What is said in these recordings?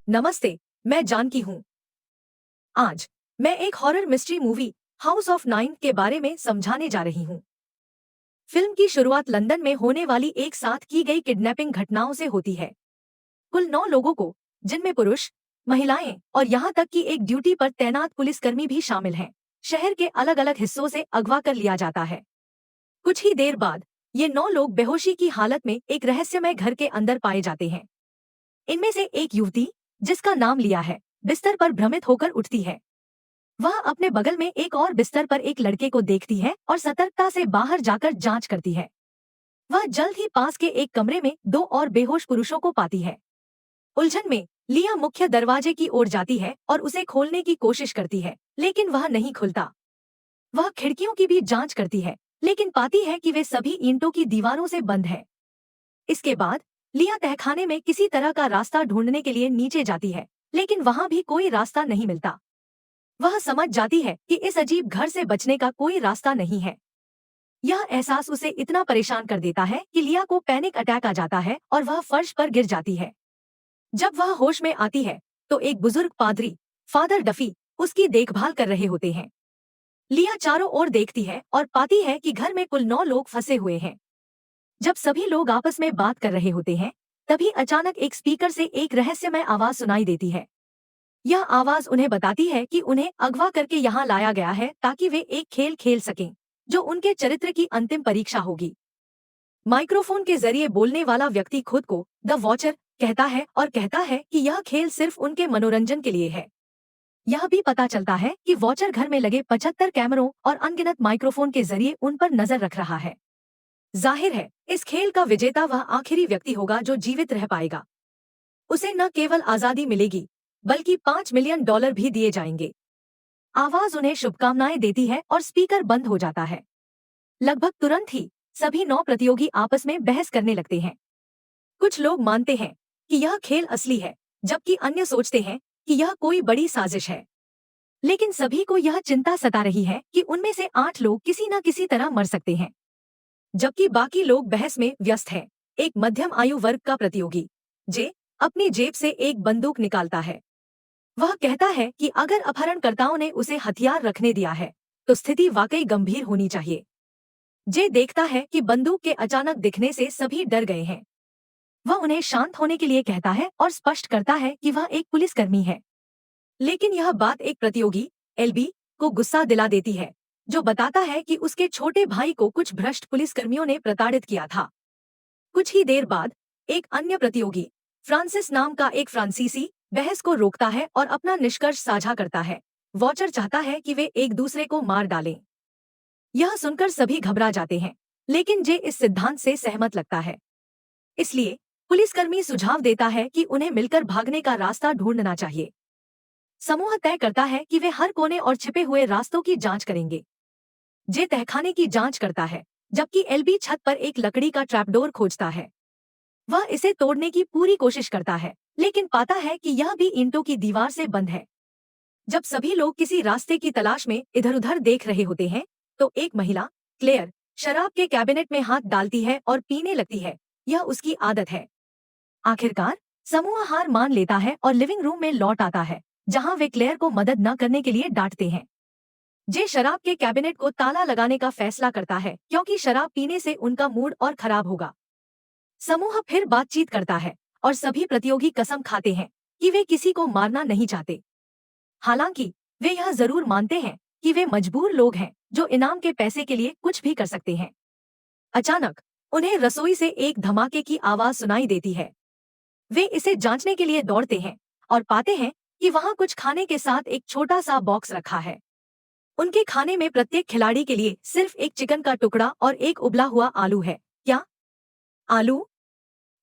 नमस्ते, मैं जानकी हूँ। आज मैं एक horror mystery movie house of nine के बारे में समझाने जा रही हूँ। फिल्म की शुरुआत लंदन में होने वाली एक साथ की गई किडनैपिंग घटनाओं से होती है। कुल 9 लोगों को, जिनमें पुरुष, महिलाएं और यहाँ तक कि एक ड्यूटी पर तैनात पुलिसकर्मी भी शामिल हैं, शहर के अलग अलग हिस्सों से अगवा कर लिया जाता है। कुछ ही देर बाद ये 9 लोग बेहोशी की हालत में एक रहस्यमय घर के अंदर पाए जाते हैं। इनमें से एक युवती, जिसका नाम लिया है, बिस्तर पर भ्रमित होकर उठती है। वह अपने बगल में एक और बिस्तर पर एक लड़के को देखती है और सतर्कता से बाहर जाकर जांच करती है। वह जल्द ही पास के एक कमरे में 2 और बेहोश पुरुषों को पाती है। उलझन में लिया मुख्य दरवाजे की ओर जाती है और उसे खोलने की कोशिश करती है, लेकिन वह नहीं खुलता। वह खिड़कियों की भी जांच करती है, लेकिन पाती है कि वे सभी ईंटों की दीवारों से बंद है। इसके बाद लिया तहखाने में किसी तरह का रास्ता ढूंढने के लिए नीचे जाती है, लेकिन वहां भी कोई रास्ता नहीं मिलता। वह समझ जाती है कि इस अजीब घर से बचने का कोई रास्ता नहीं है। यह एहसास उसे इतना परेशान कर देता है कि लिया को पैनिक अटैक आ जाता है और वह फर्श पर गिर जाती है। जब वह होश में आती है तो एक बुजुर्ग पादरी, फादर डफी, उसकी देखभाल कर रहे होते हैं। लिया चारों ओर देखती है और पाती है कि घर में कुल 9 लोग फंसे हुए हैं। जब सभी लोग आपस में बात कर रहे होते हैं, तभी अचानक एक स्पीकर से एक रहस्यमय आवाज सुनाई देती है। यह आवाज उन्हें बताती है कि उन्हें अगवा करके यहाँ लाया गया है ताकि वे एक खेल खेल सकें, जो उनके चरित्र की अंतिम परीक्षा होगी। माइक्रोफोन के जरिए बोलने वाला व्यक्ति खुद को द वॉचर कहता है और कहता है कि यह खेल सिर्फ उनके मनोरंजन के लिए है। यह भी पता चलता है कि वॉचर घर में लगे 75 कैमरों और अनगिनत माइक्रोफोन के जरिए उन पर नजर रख रहा है। जाहिर है, इस खेल का विजेता वह आखिरी व्यक्ति होगा जो जीवित रह पाएगा। उसे न केवल आजादी मिलेगी, बल्कि $5 मिलियन भी दिए जाएंगे। आवाज उन्हें शुभकामनाएं देती है और स्पीकर बंद हो जाता है। लगभग तुरंत ही सभी 9 प्रतियोगी आपस में बहस करने लगते हैं। कुछ लोग मानते हैं कि यह खेल असली है, जबकि अन्य सोचते हैं कि यह कोई बड़ी साजिश है। लेकिन सभी को यह चिंता सता रही है कि उनमें से 8 लोग किसी न किसी तरह मर सकते हैं, जबकि बाकी लोग बहस में व्यस्त हैं। एक मध्यम आयु वर्ग का प्रतियोगी, जे, अपनी जेब से एक बंदूक निकालता है। वह कहता है कि अगर अपहरणकर्ताओं ने उसे हथियार रखने दिया है, तो स्थिति वाकई गंभीर होनी चाहिए। जे देखता है कि बंदूक के अचानक दिखने से सभी डर गए हैं। वह उन्हें शांत होने के लिए कहता है और स्पष्ट करता है कि वह एक पुलिसकर्मी है। लेकिन यह बात एक प्रतियोगी, एलबी, को गुस्सा दिला देती है, जो बताता है कि उसके छोटे भाई को कुछ भ्रष्ट पुलिसकर्मियों ने प्रताड़ित किया था। कुछ ही देर बाद एक अन्य प्रतियोगी, फ्रांसिस नाम का एक फ्रांसीसी, बहस को रोकता है और अपना निष्कर्ष साझा करता है। वॉचर चाहता है कि वे एक दूसरे को मार डालें। यह सुनकर सभी घबरा जाते हैं, लेकिन जे इस सिद्धांत से सहमत लगता है। इसलिए पुलिसकर्मी सुझाव देता है कि उन्हें मिलकर भागने का रास्ता ढूंढना चाहिए। समूह तय करता है कि वे हर कोने और छिपे हुए रास्तों की जांच करेंगे। जे तहखाने की जांच करता है, जबकि एलबी छत पर एक लकड़ी का ट्रैपडोर खोजता है। वह इसे तोड़ने की पूरी कोशिश करता है, लेकिन पाता है कि यह भी ईंटों की दीवार से बंद है। जब सभी लोग किसी रास्ते की तलाश में इधर-उधर देख रहे होते हैं, तो एक महिला, क्लेयर, शराब के कैबिनेट में हाथ डालती है और पीने लगती है। यह उसकी आदत है। आखिरकार समूह हार मान लेता है और लिविंग रूम में लौट आता है, जहां वे क्लेयर को मदद न करने के लिए डांटते हैं। जे शराब के कैबिनेट को ताला लगाने का फैसला करता है, क्योंकि शराब पीने से उनका मूड और खराब होगा। समूह फिर बातचीत करता है और सभी प्रतियोगी कसम खाते हैं कि वे किसी को मारना नहीं चाहते। हालांकि वे यह जरूर मानते हैं कि वे मजबूर लोग हैं जो इनाम के पैसे के लिए कुछ भी कर सकते हैं। अचानक उन्हें रसोई से एक धमाके की आवाज सुनाई देती है। वे इसे जांचने के लिए दौड़ते हैं और पाते हैं कि वहां कुछ खाने के साथ एक छोटा सा बॉक्स रखा है। उनके खाने में प्रत्येक खिलाड़ी के लिए सिर्फ एक चिकन का टुकड़ा और एक उबला हुआ आलू है। क्या? आलू?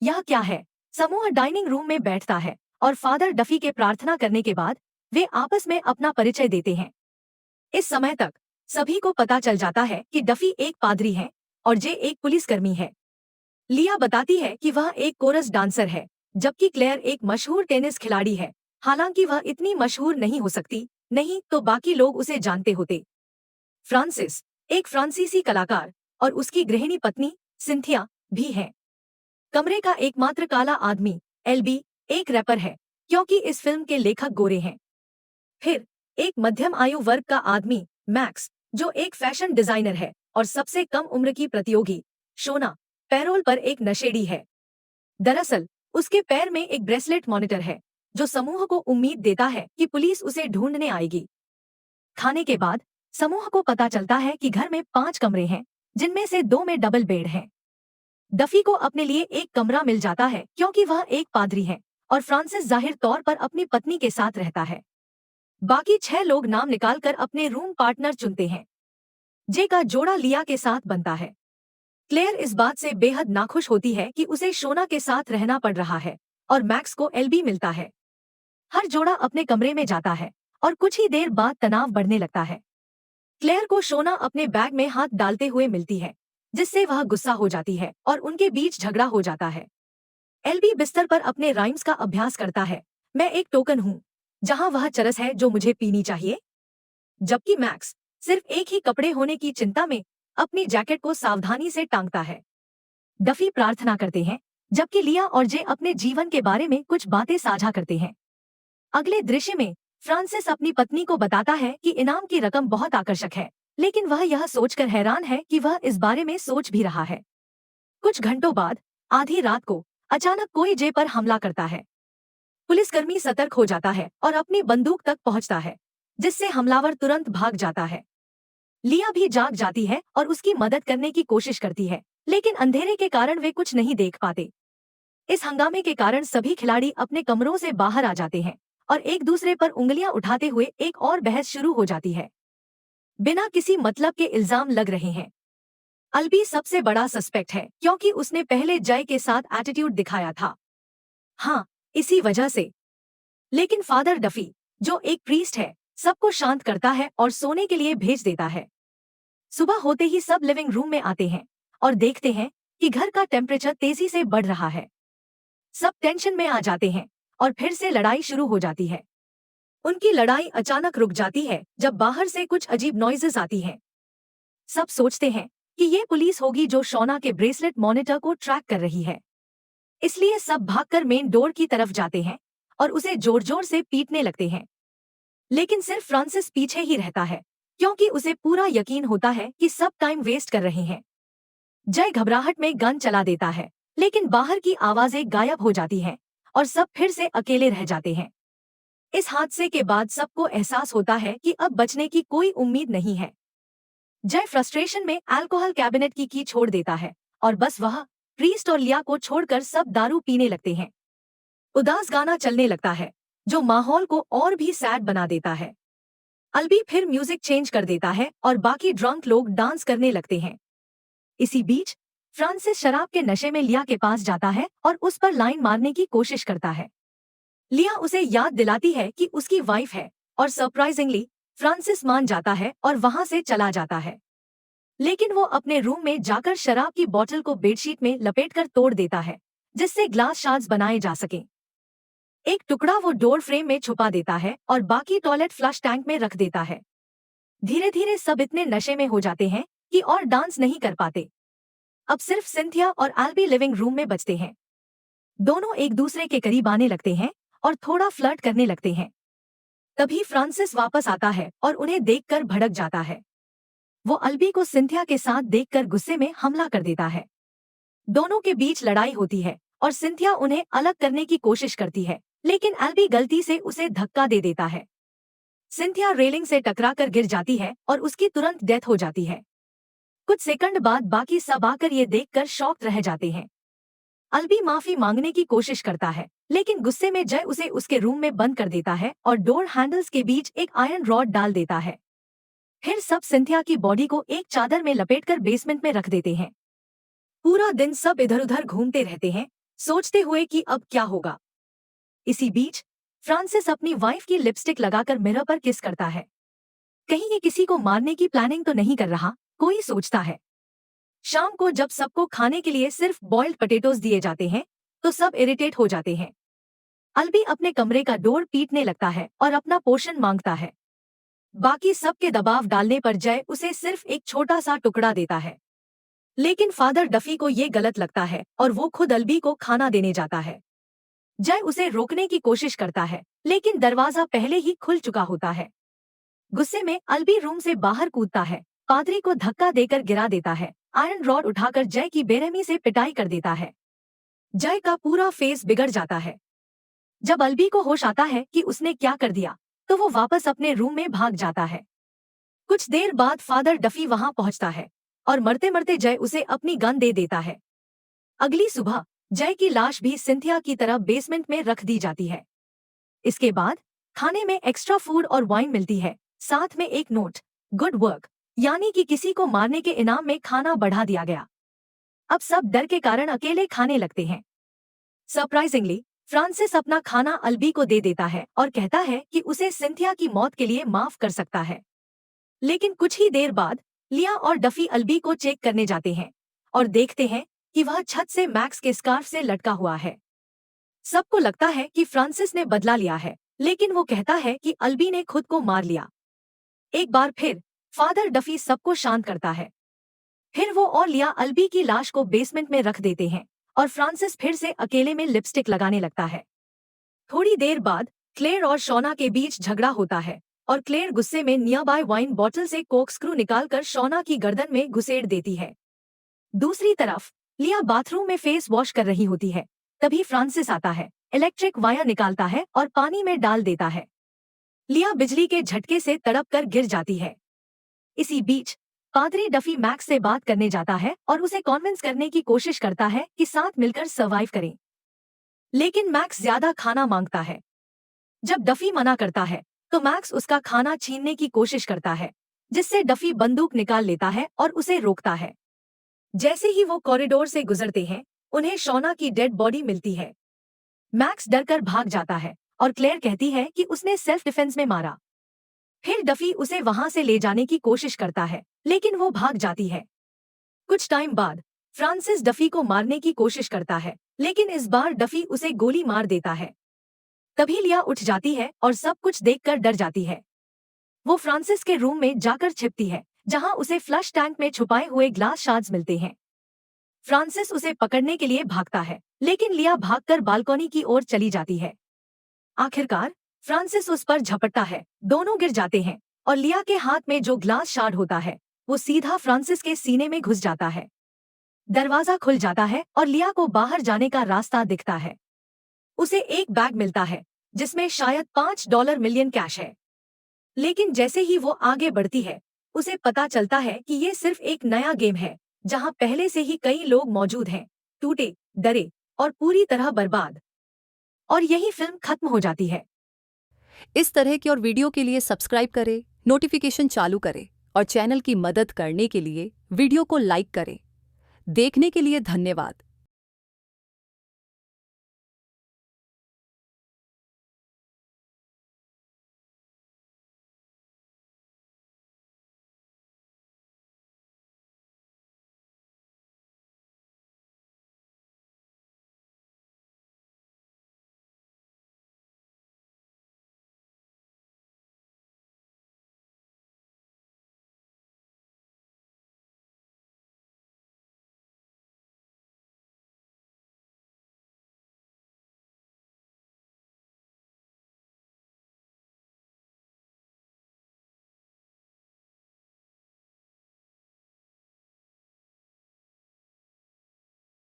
यह क्या है? समूह डाइनिंग रूम में बैठता है और फादर डफी के प्रार्थना करने के बाद वे आपस में अपना परिचय देते हैं। इस समय तक सभी को पता चल जाता है कि डफी एक पादरी है और जे एक पुलिसकर्मी है। लिया बताती है कि वह एक कोरस डांसर है, जबकि क्लेयर एक मशहूर टेनिस खिलाड़ी है। हालांकि वह इतनी मशहूर नहीं हो सकती, नहीं तो बाकी लोग उसे जानते होते। फ्रांसिस एक फ्रांसीसी कलाकार और उसकी गृहिणी पत्नी सिंथिया भी है। कमरे का एकमात्र काला आदमी, एलबी, एक रैपर है क्योंकि इस फिल्म के लेखक गोरे हैं। फिर एक मध्यम आयु वर्ग का आदमी मैक्स, जो एक फैशन डिजाइनर है और सबसे कम उम्र की प्रतियोगी शोना, पैरोल पर एक नशेड़ी है। दरअसल उसके पैर में एक ब्रेसलेट मॉनिटर है जो समूह को उम्मीद देता है कि पुलिस उसे ढूंढने आएगी। खाने के बाद समूह को पता चलता है कि घर में 5 कमरे हैं, जिनमें से 2 में डबल बेड है। डफी को अपने लिए एक कमरा मिल जाता है क्योंकि वह एक पादरी है और फ्रांसिस जाहिर तौर पर अपनी पत्नी के साथ रहता है। बाकी 6 लोग नाम निकालकर अपने रूम पार्टनर चुनते हैं। जे का जोड़ा लिया के साथ बनता है। क्लेयर इस बात से बेहद नाखुश होती है कि उसे शोना के साथ रहना पड़ रहा है और मैक्स को एल्बी मिलता है। हर जोड़ा अपने कमरे में जाता है और कुछ ही देर बाद तनाव बढ़ने लगता है। क्लेयर को शोना अपने बैग में हाथ डालते हुए मिलती है, जिससे वह गुस्सा हो जाती है और उनके बीच झगड़ा हो जाता है। एल्बी बिस्तर पर अपने राइम्स का अभ्यास करता है, मैं एक टोकन हूँ, जहाँ वह चरस है जो मुझे पीनी चाहिए। जबकि मैक्स सिर्फ एक ही कपड़े होने की चिंता में अपनी जैकेट को सावधानी से टांगता है। डफी प्रार्थना करते हैं, जबकि लिया और जे अपने जीवन के बारे में कुछ बातें साझा करते हैं। अगले दृश्य में फ्रांसिस अपनी पत्नी को बताता है कि इनाम की रकम बहुत आकर्षक है, लेकिन वह यह सोचकर हैरान है कि वह इस बारे में सोच भी रहा है। कुछ घंटों बाद आधी रात को अचानक कोई जे पर हमला करता है। पुलिसकर्मी सतर्क हो जाता है और अपनी बंदूक तक पहुंचता है, जिससे हमलावर तुरंत भाग जाता है। लिया भी जाग जाती है और उसकी मदद करने की कोशिश करती है, लेकिन अंधेरे के कारण वे कुछ नहीं देख पाते। इस हंगामे के कारण सभी खिलाड़ी अपने कमरों से बाहर आ जाते हैं और एक दूसरे पर उंगलियां उठाते हुए एक और बहस शुरू हो जाती है। बिना किसी मतलब के इल्जाम लग रहे हैं। अल्बी सबसे बड़ा सस्पेक्ट है क्योंकि उसने पहले जय के साथ एटीट्यूड दिखाया था। हाँ, इसी वजह से। लेकिन फादर डफी, जो एक प्रीस्ट है, सबको शांत करता है और सोने के लिए भेज देता है। सुबह होते ही सब लिविंग रूम में आते हैं और देखते हैं कि घर का टेम्परेचर तेजी से बढ़ रहा है। सब टेंशन में आ जाते हैं और फिर से लड़ाई शुरू हो जाती है। उनकी लड़ाई अचानक रुक जाती है जब बाहर से कुछ अजीब नॉइजेस आती हैं। सब सोचते हैं कि ये पुलिस होगी जो शोना के ब्रेसलेट मॉनिटर को ट्रैक कर रही है। इसलिए सब भागकर मेन डोर की तरफ जाते हैं और उसे जोर जोर से पीटने लगते हैं। लेकिन सिर्फ फ्रांसिस पीछे ही रहता है क्योंकि उसे पूरा यकीन होता है कि सब टाइम वेस्ट कर रहे हैं। जय घबराहट में गन चला देता है, लेकिन बाहर की आवाजें गायब हो जाती हैं और सब फिर से अकेले रह जाते हैं। इस हादसे के बाद सबको एहसास होता है कि अब बचने की कोई उम्मीद नहीं है। जय फ्रस्ट्रेशन में अल्कोहल कैबिनेट की छोड़ देता है और बस वह, प्रीस्ट और लिया को छोड़कर सब दारू पीने लगते हैं। उदास गाना चलने लगता है जो माहौल को और भी सैड बना देता है। अल्बी फिर म्यूजिक चेंज कर देता है और बाकी ड्रंक लोग डांस करने लगते हैं। इसी बीच फ्रांसिस शराब के नशे में लिया के पास जाता है और उस पर लाइन मारने की कोशिश करता है। लिया उसे याद दिलाती है कि उसकी वाइफ है और सरप्राइजिंगली फ्रांसिस मान जाता है और वहां से चला जाता है। लेकिन वो अपने रूम में जाकर शराब की बोतल को बेडशीट में लपेटकर तोड़ देता है, जिससे ग्लास शार्ड्स बनाए जा सकें। एक टुकड़ा वो डोर फ्रेम में छुपा देता है और बाकी टॉयलेट फ्लश टैंक में रख देता है। धीरे धीरे सब इतने नशे में हो जाते हैं कि और डांस नहीं कर पाते। अब सिर्फ सिंथिया और एल्बी लिविंग रूम में बचते हैं। दोनों एक दूसरे के करीब आने लगते हैं और थोड़ा फ्लर्ट करने लगते हैं। तभी फ्रांसिस वापस आता है और उन्हें देखकर भड़क जाता है। वो अल्बी को सिंथिया के साथ देखकर गुस्से में हमला कर देता है। दोनों के बीच लड़ाई होती है और सिंथिया उन्हें अलग करने की कोशिश करती है, लेकिन एल्बी गलती से उसे धक्का दे देता है। सिंथिया रेलिंग से टकराकर गिर जाती है और उसकी तुरंत डेथ हो जाती है। कुछ सेकंड बाद बाकी सब आकर ये देखकर शॉक्ड रह जाते हैं। अल्बी माफी मांगने की कोशिश करता है, लेकिन गुस्से में जय उसे उसके रूम में बंद कर देता है और डोर हैंडल्स के बीच एक आयरन रॉड डाल देता है। फिर सब सिंथिया की बॉडी को एक चादर में लपेटकर बेसमेंट में रख देते हैं। पूरा दिन सब इधर उधर घूमते रहते हैं, सोचते हुए कि अब क्या होगा। इसी बीच फ्रांसिस अपनी वाइफ की लिपस्टिक लगाकर मिरर पर किस करता है। कहीं ये किसी को मारने की प्लानिंग तो नहीं कर रहा, कोई सोचता है। शाम को जब सबको खाने के लिए सिर्फ बॉइल्ड पोटैटोज दिए जाते हैं, तो सब इरिटेट हो जाते हैं। अल्बी अपने कमरे का डोर पीटने लगता है और अपना पोर्शन मांगता है। बाकी सबके दबाव डालने पर जय उसे सिर्फ एक छोटा सा टुकड़ा देता है। लेकिन फादर डफी को ये गलत लगता है और वो खुद अल्बी को खाना देने जाता है। जय उसे रोकने की कोशिश करता है, लेकिन दरवाजा पहले ही खुल चुका होता है। गुस्से में अल्बी रूम से बाहर कूदता है, पादरी को धक्का देकर गिरा देता है, आयरन रॉड उठाकर जय की बेरहमी से पिटाई कर देता है। जय का पूरा फेस बिगड़ जाता है। जब अल्बी को होश आता है कि उसने क्या कर दिया, तो वो वापस अपने रूम में भाग जाता है। कुछ देर बाद फादर डफी वहां पहुंचता है और मरते मरते जय उसे अपनी गन दे देता है। अगली सुबह जय की लाश भी सिंथिया की तरह बेसमेंट में रख दी जाती है। इसके बाद खाने में एक्स्ट्रा फूड और वाइन मिलती है, साथ में एक नोट, गुड वर्क, यानी कि किसी को मारने के इनाम में खाना बढ़ा दिया गया। अब सब डर के कारण अकेले खाने लगते हैं। सरप्राइजिंगली फ्रांसिस अपना खाना अल्बी को दे देता है और कहता है कि उसे सिंथिया की मौत के लिए माफ कर सकता है। लेकिन कुछ ही देर बाद लिया और डफी अल्बी को चेक करने जाते हैं और देखते हैं कि वह छत से मैक्स के स्कार्फ से लटका हुआ है। सबको लगता है कि फ्रांसिस ने बदला लिया है, लेकिन वो कहता है कि अल्बी ने खुद को मार लिया। एक बार फिर फादर डफी सबको शांत करता है। फिर वो और लिया अल्बी की लाश को बेसमेंट में रख देते हैं और फ्रांसिस फिर से अकेले में लिपस्टिक लगाने लगता है। थोड़ी देर बाद क्लेयर और शोना के बीच झगड़ा होता है और क्लेयर गुस्से में नियरबाय वाइन बॉटल से कोक स्क्रू निकालकर शोना की गर्दन में घुसेड़ देती है। दूसरी तरफ लिया बाथरूम में फेस वॉश कर रही होती है। तभी फ्रांसिस आता है, इलेक्ट्रिक वायर निकालता है और पानी में डाल देता है। लिया बिजली के झटके से तड़प कर गिर जाती है। इसी बीच पादरी डफी मैक्स से बात करने जाता है और उसे कॉन्विंस करने की कोशिश करता है कि साथ मिलकर सर्वाइव करें। लेकिन मैक्स ज्यादा खाना मांगता है। जब डफी मना करता है तो मैक्स उसका खाना छीनने की कोशिश करता है, जिससे डफी बंदूक निकाल लेता है और उसे रोकता है। जैसे ही वो कॉरिडोर से गुजरते हैं, उन्हें शोना की डेड बॉडी मिलती है। मैक्स डरकर भाग जाता है और क्लेयर कहती है कि उसने सेल्फ डिफेंस में मारा। फिर डफी उसे वहां से ले जाने की कोशिश करता है, लेकिन वो भाग जाती है। कुछ टाइम बाद फ्रांसिस डफी को मारने की कोशिश करता है, लेकिन इस बार डफी उसे गोली मार देता है। तभी लिया उठ जाती है और सब कुछ देखकर डर जाती है। वो फ्रांसिस के रूम में जाकर छिपती है, जहां उसे फ्लश टैंक में छुपाए हुए ग्लास शार्ड्स मिलते हैं। फ्रांसिस उसे पकड़ने के लिए भागता है, लेकिन लिया भागकर बालकनी की ओर चली जाती है। आखिरकार फ्रांसिस उस पर झपटता है, दोनों गिर जाते हैं और लिया के हाथ में जो ग्लास शार्ड होता है वो सीधा फ्रांसिस के सीने में घुस जाता है। दरवाजा खुल जाता है और लिया को बाहर जाने का रास्ता दिखता है। उसे एक बैग मिलता है जिसमें शायद $5 मिलियन कैश है। लेकिन जैसे ही वो आगे बढ़ती है, उसे पता चलता है कि ये सिर्फ एक नया गेम है, जहां पहले से ही कई लोग मौजूद हैं, टूटे, डरे और पूरी तरह बर्बाद। और यही फिल्म खत्म हो जाती है। इस तरह की और वीडियो के लिए सब्सक्राइब करें, नोटिफिकेशन चालू करें और चैनल की मदद करने के लिए वीडियो को लाइक करें। देखने के लिए धन्यवाद।